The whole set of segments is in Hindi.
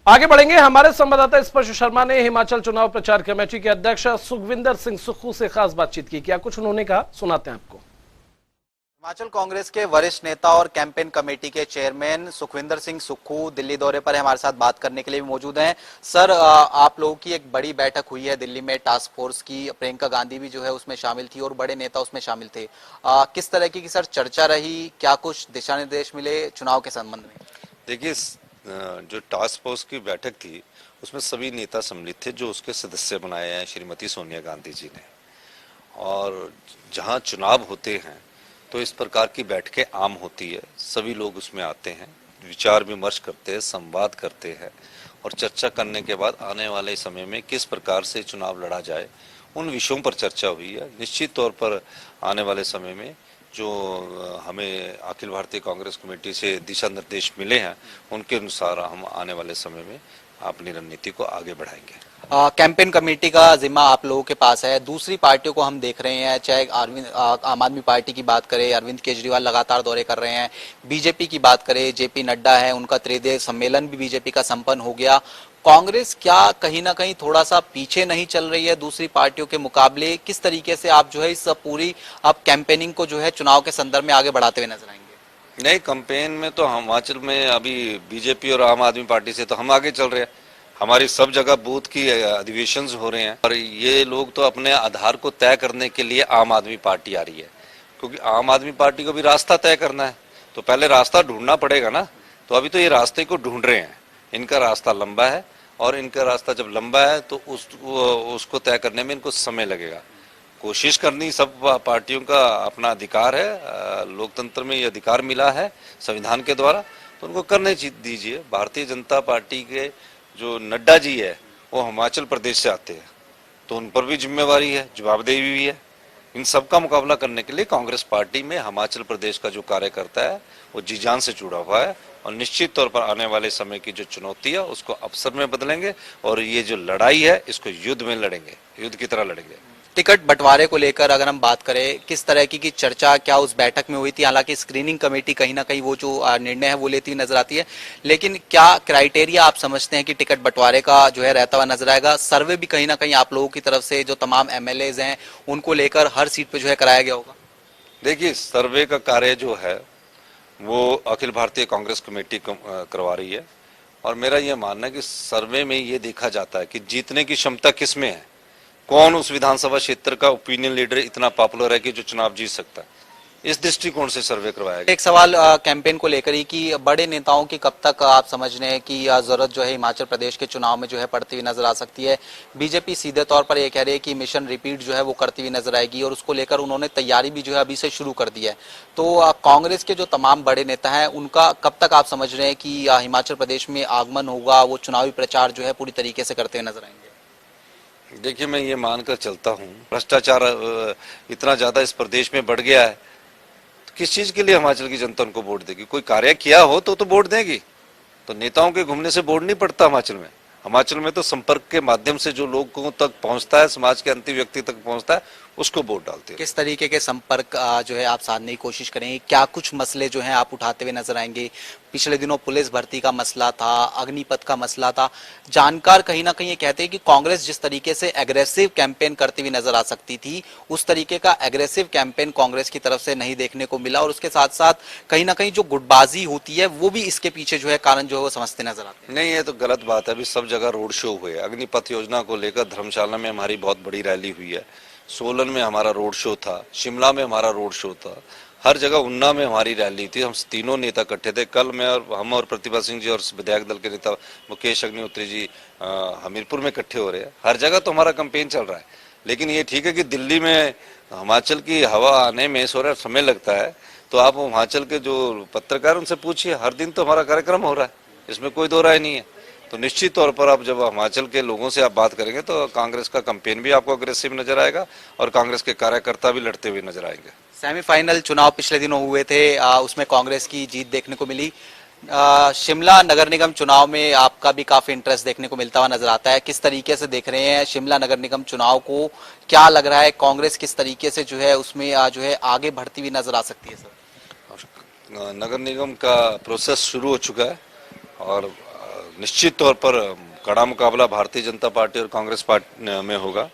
आगे बढ़ेंगे। हमारे संवाददाता स्पर्श शर्मा ने हिमाचल चुनाव प्रचार कमेटी के अध्यक्ष सुखविंदर सिंह सुक्खू से खास बातचीत की। क्या कुछ उन्होंने कहा, सुनाते हैं आपको। हिमाचल कांग्रेस के वरिष्ठ नेता और कैंपेन कमेटी के चेयरमैन सुखविंदर सिंह सुक्खू दिल्ली दौरे पर हमारे साथ बात करने के लिए भी मौजूद हैं। सर, आप लोगों की एक बड़ी बैठक हुई है दिल्ली में टास्क फोर्स की, प्रियंका गांधी भी जो है उसमें शामिल थी और बड़े नेता उसमें शामिल थे। किस तरह की सर चर्चा रही, क्या कुछ दिशा निर्देश मिले चुनाव के संबंध में? देखिए, जो टास्क फोर्स की बैठक थी उसमें सभी नेता सम्मिलित थे जो उसके सदस्य बनाए हैं श्रीमती सोनिया गांधी जी ने। और जहां चुनाव होते हैं तो इस प्रकार की बैठकें आम होती है, सभी लोग उसमें आते हैं, विचार विमर्श करते हैं, संवाद करते हैं और चर्चा करने के बाद आने वाले समय में किस प्रकार से चुनाव लड़ा जाए उन विषयों पर चर्चा हुई है। निश्चित तौर पर आने वाले समय में जो हमें अखिल भारतीय कांग्रेस कमेटी से दिशा निर्देश मिले हैं उनके अनुसार हम आने वाले समय में अपनी रणनीति को आगे बढ़ाएंगे। कैंपेन कमेटी का जिम्मा आप लोगों के पास है। दूसरी पार्टियों को हम देख रहे हैं, चाहे आम आदमी पार्टी की बात करें, अरविंद केजरीवाल लगातार दौरे कर रहे हैं। बीजेपी की बात करें, जेपी नड्डा है, उनका त्रिदेशीय सम्मेलन भी बीजेपी का संपन्न हो गया। कांग्रेस क्या कहीं ना कहीं थोड़ा सा पीछे नहीं चल रही है दूसरी पार्टियों के मुकाबले? किस तरीके से आप जो है इस पूरी आप कैंपेनिंग को जो है चुनाव के संदर्भ में आगे बढ़ाते हुए नजर आएंगे? नहीं, कैंपेन में तो हिमाचल में अभी बीजेपी और आम आदमी पार्टी से तो हम आगे चल रहे हैं। हमारी सब जगह बूथ की अधिवेशन हो रहे हैं और ये लोग तो अपने आधार को तय करने के लिए आम आदमी पार्टी आ रही है, क्योंकि आम आदमी पार्टी को भी रास्ता तय करना है तो पहले रास्ता ढूंढना पड़ेगा ना। तो अभी तो ये रास्ते को ढूंढ रहे हैं, इनका रास्ता लंबा है और इनका रास्ता जब लंबा है तो उसको तय करने में इनको समय लगेगा। कोशिश करनी सब पार्टियों का अपना अधिकार है, लोकतंत्र में ये अधिकार मिला है संविधान के द्वारा, तो उनको करने दीजिए। भारतीय जनता पार्टी के जो नड्डा जी है वो हिमाचल प्रदेश से आते हैं तो उन पर भी जिम्मेवारी है, जवाबदेही भी है। इन सब का मुकाबला करने के लिए कांग्रेस पार्टी में हिमाचल प्रदेश का जो कार्यकर्ता है वो जी जान से जुड़ा हुआ है और निश्चित तौर पर आने वाले समय की जो चुनौती है उसको अवसर में बदलेंगे और ये जो लड़ाई है इसको युद्ध में लड़ेंगे, युद्ध की तरह लड़ेंगे। टिकट बंटवारे को लेकर अगर हम बात करें, किस तरह की चर्चा क्या उस बैठक में हुई थी? हालांकि स्क्रीनिंग कमेटी कहीं ना कहीं वो जो निर्णय है वो लेती नजर आती है, लेकिन क्या क्राइटेरिया आप समझते हैं कि टिकट बंटवारे का जो है रहता हुआ नजर आएगा? सर्वे भी कहीं ना कहीं आप लोगों की तरफ से जो तमाम एमएलएज हैं उनको लेकर हर सीट पे जो है कराया गया होगा? देखिए, सर्वे का कार्य जो है वो अखिल भारतीय कांग्रेस कमेटी करवा रही है और मेरा यह मानना है कि सर्वे में ये देखा जाता है कि जीतने की क्षमता किसमें है, कौन उस विधानसभा क्षेत्र का ओपिनियन लीडर इतना पॉपुलर है कि जो चुनाव जीत सकता है। इस दृष्टिकोण से सर्वे करवाया गया। एक सवाल कैंपेन को लेकर ही कि बड़े नेताओं की कब तक आप समझ रहे हैं कि जरूरत जो है हिमाचल प्रदेश के चुनाव में जो है पड़ती हुई नजर आ सकती है? बीजेपी सीधे तौर पर ये कह रही है कि मिशन रिपीट जो है वो करती हुई नजर आएगी और उसको लेकर उन्होंने तैयारी भी जो है अभी से शुरू कर दी है। तो कांग्रेस के जो तमाम बड़े नेता हैं उनका कब तक आप समझ रहे हैं कि हिमाचल प्रदेश में आगमन होगा, वो चुनावी प्रचार जो है पूरी तरीके से करते हुए नजर आएंगे? देखिए, मैं ये मानकर चलता हूँ भ्रष्टाचार इतना ज्यादा इस प्रदेश में बढ़ गया है, तो किस चीज के लिए हिमाचल की जनता उनको वोट देगी? कोई कार्य किया हो तो वोट देगी। तो नेताओं के घूमने से वोट नहीं पड़ता हिमाचल में। हिमाचल में तो संपर्क के माध्यम से जो लोगों तक पहुंचता है, समाज के अंतिम व्यक्ति तक पहुंचता है, उसको वोट डालते हैं। किस तरीके के संपर्क जो है आप साधने की कोशिश करेंगे? क्या कुछ मसले जो हैं आप उठाते हुए नजर आएंगे? पिछले दिनों पुलिस भर्ती का मसला था, अग्निपथ का मसला था। जानकार कहीं ना कहीं ये कहते हैं कि कांग्रेस जिस तरीके से एग्रेसिव कैंपेन करती हुई नजर आ सकती थी, उस तरीके का एग्रेसिव कैंपेन कांग्रेस की तरफ से नहीं देखने को मिला और उसके साथ साथ कहीं ना कहीं जो गुटबाजी होती है वो भी इसके पीछे जो है कारण जो है वो समझते नजर आते हैं। नहीं, ये तो गलत बात है। अभी सब जगह रोड शो हुए। अग्निपथ योजना को लेकर धर्मशाला में हमारी बहुत बड़ी रैली हुई है, सोलन में हमारा रोड शो था, शिमला में हमारा रोड शो था, हर जगह उन्ना में हमारी रैली थी। हम तीनों नेता इकट्ठे थे। कल मैं और हम और प्रतिभा सिंह जी और विधायक दल के नेता मुकेश अग्निहोत्री जी हमीरपुर में इकट्ठे हो रहे हैं। हर जगह तो हमारा कैंपेन चल रहा है। लेकिन ये ठीक है कि दिल्ली में हिमाचल की हवा आने में थोड़ा समय लगता है, तो आप हिमाचल के जो पत्रकार उनसे पूछिए, हर दिन तो हमारा कार्यक्रम हो रहा है, इसमें कोई दो राय नहीं है। तो निश्चित तौर पर आप जब हिमाचल के लोगों से आप बात करेंगे तो कांग्रेस का कैंपेन भी आपको अग्रेसिव नजर आएगा और कांग्रेस के कार्यकर्ता भी लड़ते हुए नजर आएंगे। सेमीफाइनल चुनाव पिछले दिनों हुए थे, उसमें कांग्रेस की जीत देखने को मिली। शिमला नगर निगम चुनाव में आपका भी काफी इंटरेस्ट देखने को मिलता हुआ नजर आता है। किस तरीके से देख रहे हैं शिमला नगर निगम चुनाव को? क्या लग रहा है कांग्रेस किस तरीके से जो है उसमें जो है आगे बढ़ती हुई नजर आ सकती है? सर, नगर निगम का प्रोसेस शुरू हो चुका है और निश्चित तौर पर कड़ा मुकाबला भारतीय जनता पार्टी और कांग्रेस पार्टी में होगा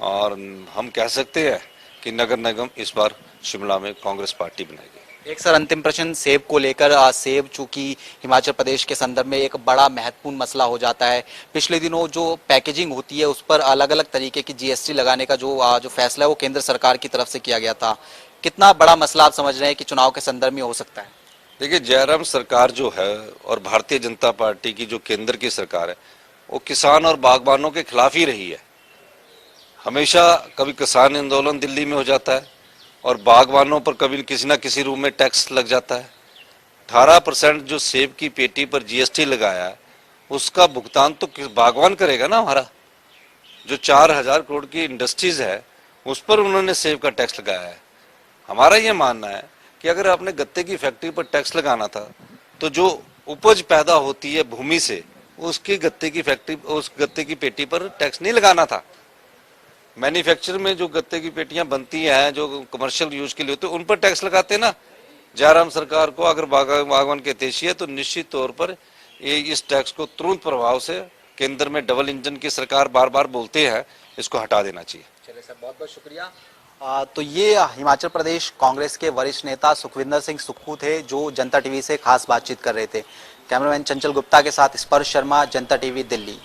और हम कह सकते हैं कि नगर निगम इस बार शिमला में कांग्रेस पार्टी बनाएगी। एक सर अंतिम प्रश्न सेब को लेकर, सेब चूंकि हिमाचल प्रदेश के संदर्भ में एक बड़ा महत्वपूर्ण मसला हो जाता है। पिछले दिनों जो पैकेजिंग होती है उस पर अलग अलग तरीके की जीएसटी लगाने का जो फैसला है वो केंद्र सरकार की तरफ से किया गया था। कितना बड़ा मसला आप समझ रहे हैं कि चुनाव के संदर्भ में हो सकता है? देखिए, जयराम सरकार जो है और भारतीय जनता पार्टी की जो केंद्र की सरकार है वो किसान और बागबानों के खिलाफ ही रही है। हमेशा कभी किसान आंदोलन दिल्ली में हो जाता है और बागबानों पर कभी किसी न किसी रूप में टैक्स लग जाता है। 18% जो सेब की पेटी पर जीएसटी लगाया है उसका भुगतान तो बागवान करेगा ना। हमारा जो 4000 करोड़ की इंडस्ट्रीज है उस पर उन्होंने सेब का टैक्स लगाया है। हमारा ये मानना है कि अगर आपने गत्ते की फैक्ट्री पर टैक्स लगाना था तो जो उपज पैदा होती है भूमि से उसकी गत्ते की फैक्ट्री, उस गत्ते की पेटी पर टैक्स नहीं लगाना था। मैन्युफैक्चर में जो गत्ते की पेटियां बनती हैं जो कमर्शियल यूज के लिए होते हैं उन पर टैक्स लगाते ना। जयराम सरकार को अगर बागवान के हितैषी है तो निश्चित तौर पर ये इस टैक्स को तुरंत प्रभाव से केंद्र में डबल इंजन की सरकार बार बार बोलते हैं इसको हटा देना चाहिए। चलिए सर, बहुत बहुत शुक्रिया। तो ये हिमाचल प्रदेश कांग्रेस के वरिष्ठ नेता सुखविंदर सिंह सुक्खू थे जो जनता टीवी से खास बातचीत कर रहे थे। कैमरामैन चंचल गुप्ता के साथ स्पर्श शर्मा, जनता टीवी, दिल्ली।